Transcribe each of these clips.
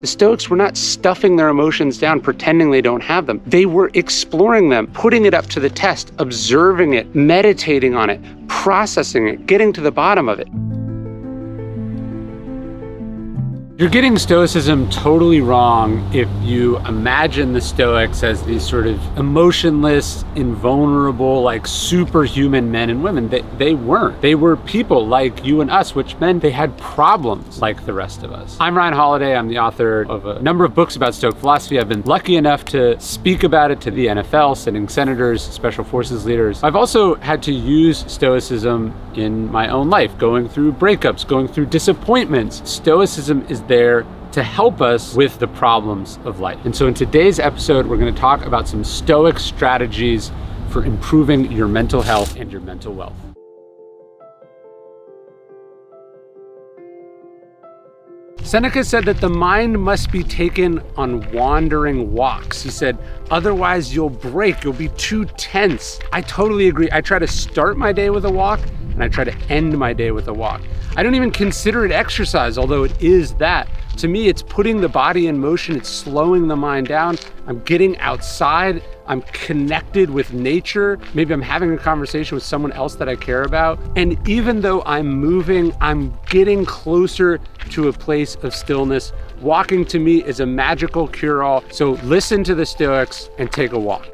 The Stoics were not stuffing their emotions down, pretending they don't have them. They were exploring them, putting it up to the test, observing it, meditating on it, processing it, getting to the bottom of it. You're getting Stoicism totally wrong if you imagine the Stoics as these sort of emotionless, invulnerable, like superhuman men and women. They weren't. They were people like you and us, which meant they had problems like the rest of us. I'm Ryan Holiday. I'm the author of a number of books about Stoic philosophy. I've been lucky enough to speak about it to the NFL, sitting senators, special forces leaders. I've also had to use Stoicism in my own life, going through breakups, going through disappointments. Stoicism is there to help us with the problems of life. And so in today's episode, we're going to talk about some Stoic strategies for improving your mental health and your mental wealth. Seneca said that the mind must be taken on wandering walks. He said, otherwise you'll break, you'll be too tense. I totally agree. I try to start my day with a walk and I try to end my day with a walk. I don't even consider it exercise, although it is that. To me, it's putting the body in motion, it's slowing the mind down. I'm getting outside, I'm connected with nature. Maybe I'm having a conversation with someone else that I care about. And even though I'm moving, I'm getting closer to a place of stillness. Walking to me is a magical cure-all. So listen to the Stoics and take a walk.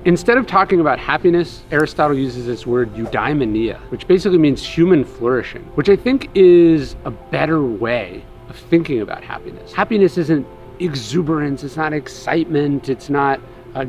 Instead of talking about happiness, Aristotle uses this word eudaimonia, which basically means human flourishing, which I think is a better way of thinking about happiness. Happiness isn't exuberance, it's not excitement, it's not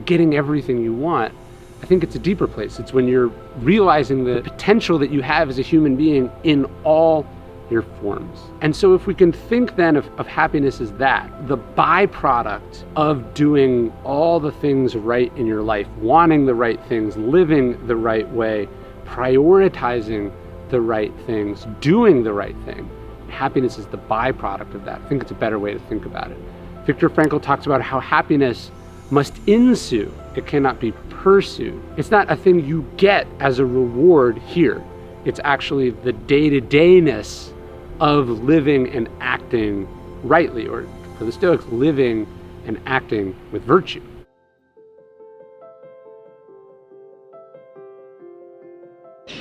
getting everything you want. I think it's a deeper place. It's when you're realizing the potential that you have as a human being in all your forms. And so if we can think then of happiness as that, the byproduct of doing all the things right in your life, wanting the right things, living the right way, prioritizing the right things, doing the right thing, happiness is the byproduct of that. I think it's a better way to think about it. Viktor Frankl talks about how happiness must ensue. It cannot be pursued. It's not a thing you get as a reward here. It's actually the day-to-dayness of living and acting rightly, or for the Stoics, living and acting with virtue.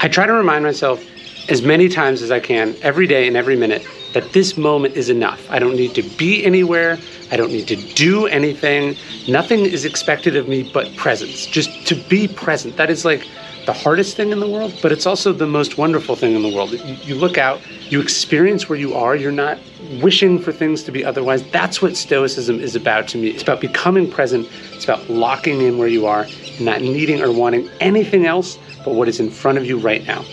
I try to remind myself as many times as I can, every day and every minute, that this moment is enough. I don't need to be anywhere. I don't need to do anything. Nothing is expected of me but presence. Just to be present. That is like the hardest thing in the world, but it's also the most wonderful thing in the world. You look out, you experience where you are, you're not wishing for things to be otherwise. That's what Stoicism is about to me. It's about becoming present. It's about locking in where you are and not needing or wanting anything else but what is in front of you right now.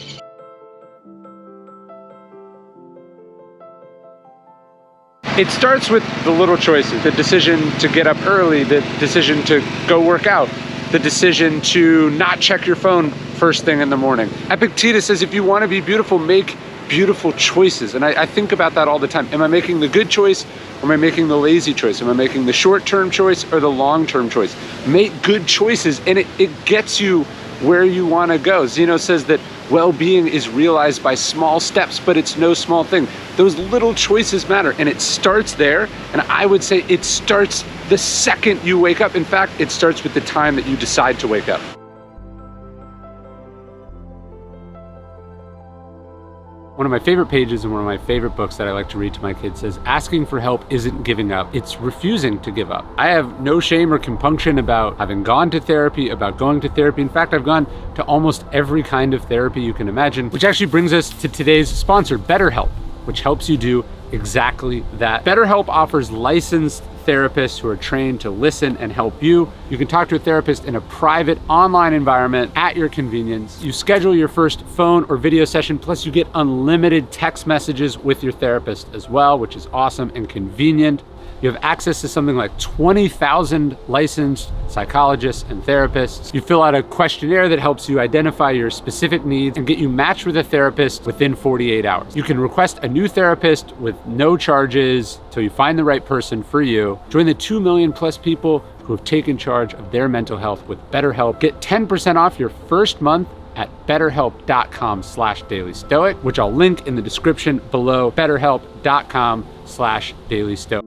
It starts with the little choices, the decision to get up early, the decision to go work out, the decision to not check your phone first thing in the morning. Epictetus says if you want to be beautiful, make beautiful choices. And I think about that all the time. Am I making the good choice or am I making the lazy choice? Am I making the short-term choice or the long-term choice? Make good choices and it gets you where you want to go. Zeno says that well-being is realized by small steps, but it's no small thing. Those little choices matter, and it starts there, and I would say it starts the second you wake up. In fact, it starts with the time that you decide to wake up. One of my favorite pages in one of my favorite books that I like to read to my kids says, asking for help isn't giving up, it's refusing to give up. I have no shame or compunction about having gone to therapy, about going to therapy. In fact, I've gone to almost every kind of therapy you can imagine, which actually brings us to today's sponsor, BetterHelp, which helps you do exactly that. BetterHelp offers licensed therapists who are trained to listen and help you. You can talk to a therapist in a private online environment at your convenience. You schedule your first phone or video session, plus you get unlimited text messages with your therapist as well, which is awesome and convenient. You have access to something like 20,000 licensed psychologists and therapists. You fill out a questionnaire that helps you identify your specific needs and get you matched with a therapist within 48 hours. You can request a new therapist with no charges till you find the right person for you. Join the 2 million plus people who have taken charge of their mental health with BetterHelp. Get 10% off your first month at betterhelp.com/dailystoic, which I'll link in the description below, betterhelp.com/dailystoic.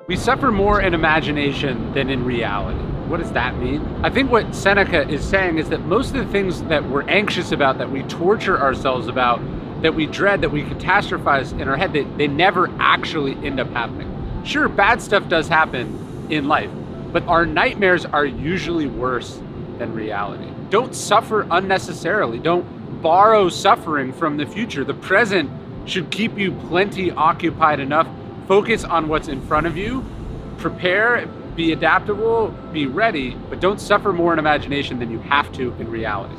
We suffer more in imagination than in reality. What does that mean? I think what Seneca is saying is that most of the things that we're anxious about, that we torture ourselves about, that we dread, that we catastrophize in our head, they never actually end up happening. Sure, bad stuff does happen in life, but our nightmares are usually worse than reality. Don't suffer unnecessarily. Don't borrow suffering from the future. The present should keep you plenty occupied enough. Focus on what's in front of you, prepare, be adaptable, be ready, but don't suffer more in imagination than you have to in reality.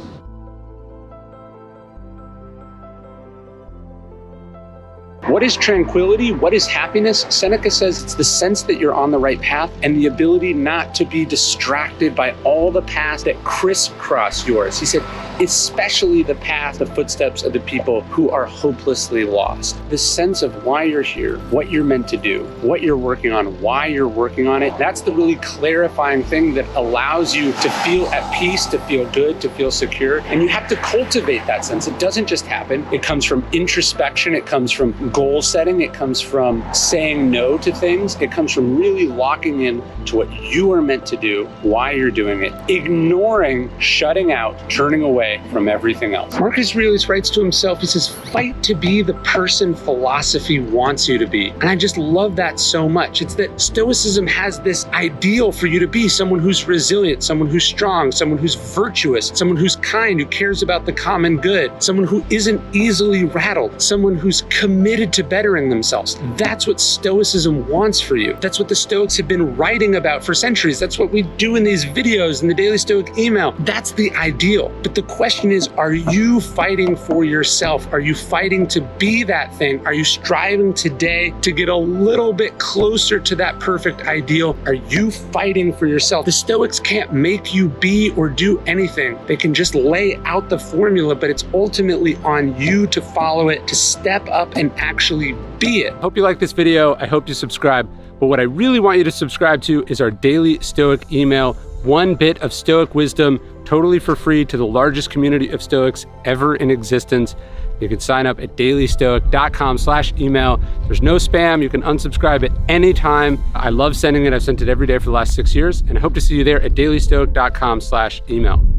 What is tranquility? What is happiness? Seneca says it's the sense that you're on the right path and the ability not to be distracted by all the paths that crisscross yours. He said, especially the path, the footsteps of the people who are hopelessly lost. The sense of why you're here, what you're meant to do, what you're working on, why you're working on it. That's the really clarifying thing that allows you to feel at peace, to feel good, to feel secure. And you have to cultivate that sense. It doesn't just happen. It comes from introspection. It comes from goal setting. It comes from saying no to things. It comes from really locking in to what you are meant to do, why you're doing it, ignoring, shutting out, turning away from everything else. Marcus Aurelius writes to himself, he says, fight to be the person philosophy wants you to be. And I just love that so much. It's that Stoicism has this ideal for you to be someone who's resilient, someone who's strong, someone who's virtuous, someone who's kind, who cares about the common good, someone who isn't easily rattled, someone who's committed to bettering themselves. That's what Stoicism wants for you. That's what the Stoics have been writing about for centuries. That's what we do in these videos, in the Daily Stoic email. That's the ideal. But the question is, are you fighting for yourself? Are you fighting to be that thing? Are you striving today to get a little bit closer to that perfect ideal? Are you fighting for yourself? The Stoics can't make you be or do anything. They can just lay out the formula, but it's ultimately on you to follow it, to step up and actually be it. Hope you like this video. I hope you subscribe. But what I really want you to subscribe to is our Daily Stoic email. One bit of Stoic wisdom, totally for free, to the largest community of Stoics ever in existence. You can sign up at dailystoic.com/email. There's no spam. You can unsubscribe at any time. I love sending it. I've sent it every day for the last 6 years, and I hope to see you there at dailystoic.com/email.